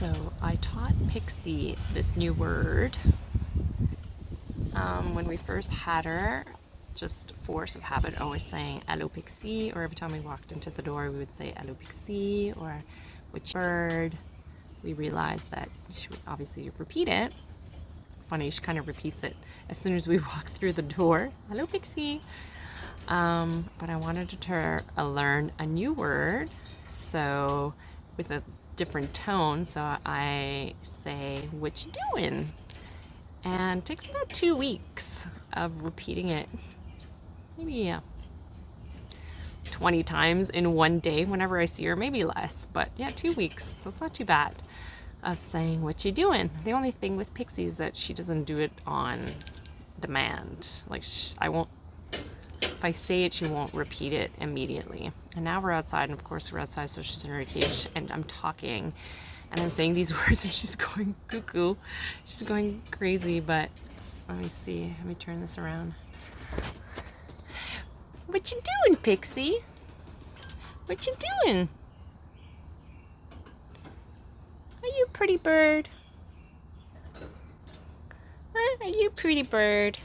So I taught Pixie this new word when we first had her, just force of habit, always saying "Hello Pixie," or every time we walked into the door we would say "Hello Pixie," or "Which bird?" We realized that she would obviously repeat it. It's funny, she kind of repeats it as soon as we walk through the door. "Hello Pixie." But I wanted her to learn a new word, so with a different tone. So I say, "What you doing?" And it takes about 2 weeks of repeating it, maybe 20 times in one day whenever I see her, maybe less, but yeah, 2 weeks, so it's not too bad, of saying "What you doing?" The only thing with Pixie is that she doesn't do it on demand. Like, I won't, if I say it, she won't repeat it immediately. And now we're outside, and of course we're outside, so she's in her cage, and I'm talking, and I'm saying these words, and she's going cuckoo. She's going crazy, but let me see. Let me turn this around. "What you doing, Pixie? What you doing? Are you a pretty bird? Huh? Are you a pretty bird?"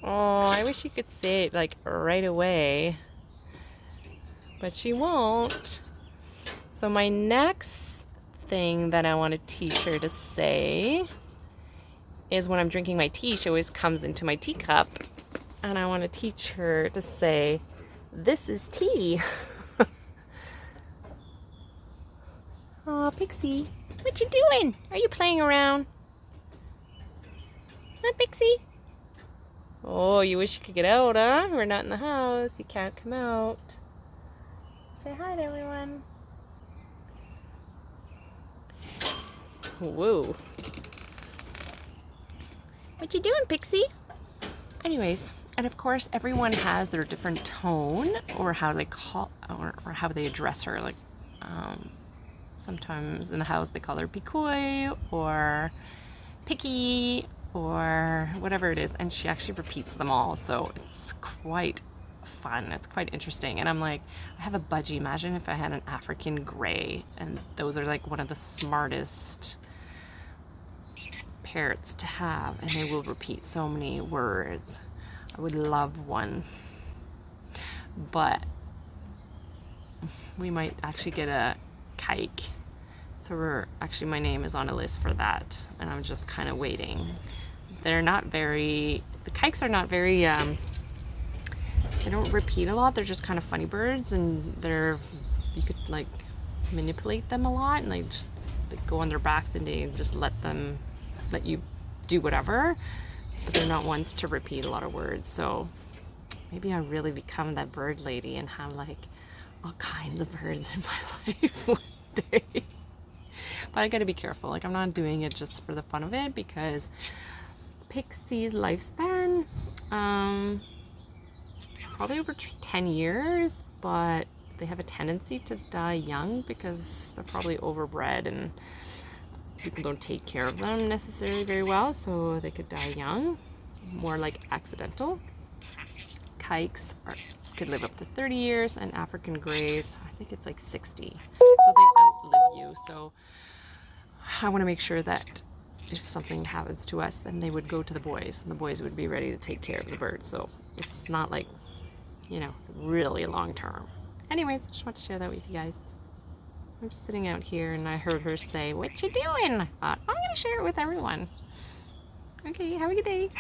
Oh, I wish you could say it like right away, but she won't. So my next thing that I want to teach her to say is, when I'm drinking my tea, she always comes into my teacup, and I want to teach her to say, "This is tea." Oh, Pixie, what you doing? Are you playing around? Huh, Pixie? Oh, you wish you could get out, huh? We're not in the house. You can't come out. Say hi to everyone. Whoa. What you doing, Pixie? Anyways, and of course everyone has their different tone, or how they call, or how they address her. Like, sometimes in the house they call her Picoy or Picky or whatever it is, and she actually repeats them all, so it's quite fun. It's quite interesting. And I'm like, I have a budgie. Imagine if I had an African gray, and those are like one of the smartest parrots to have, and they will repeat so many words. I would love one, but we might actually get a kike. So my name is on a list for that, and I'm just kind of waiting. The kikes are not very, they don't repeat a lot. They're just kind of funny birds, and you could like manipulate them a lot, and they go on their backs, and they just let you do whatever, but they're not ones to repeat a lot of words. So maybe I really become that bird lady and have like all kinds of birds in my life one day. But I gotta be careful. Like, I'm not doing it just for the fun of it, because Pixie's lifespan, probably over 10 years, but they have a tendency to die young because they're probably overbred and people don't take care of them necessarily very well, so they could die young, more like accidental. Kikes could live up to 30 years, and African grays, I think it's like 60. So they outlive you. So I want to make sure that if something happens to us, then they would go to the boys, and the boys would be ready to take care of the bird. So it's not like, it's really long term. Anyways, I just want to share that with you guys. I'm just sitting out here, and I heard her say, "What you doing?" I thought, I'm going to share it with everyone. Okay, have a good day.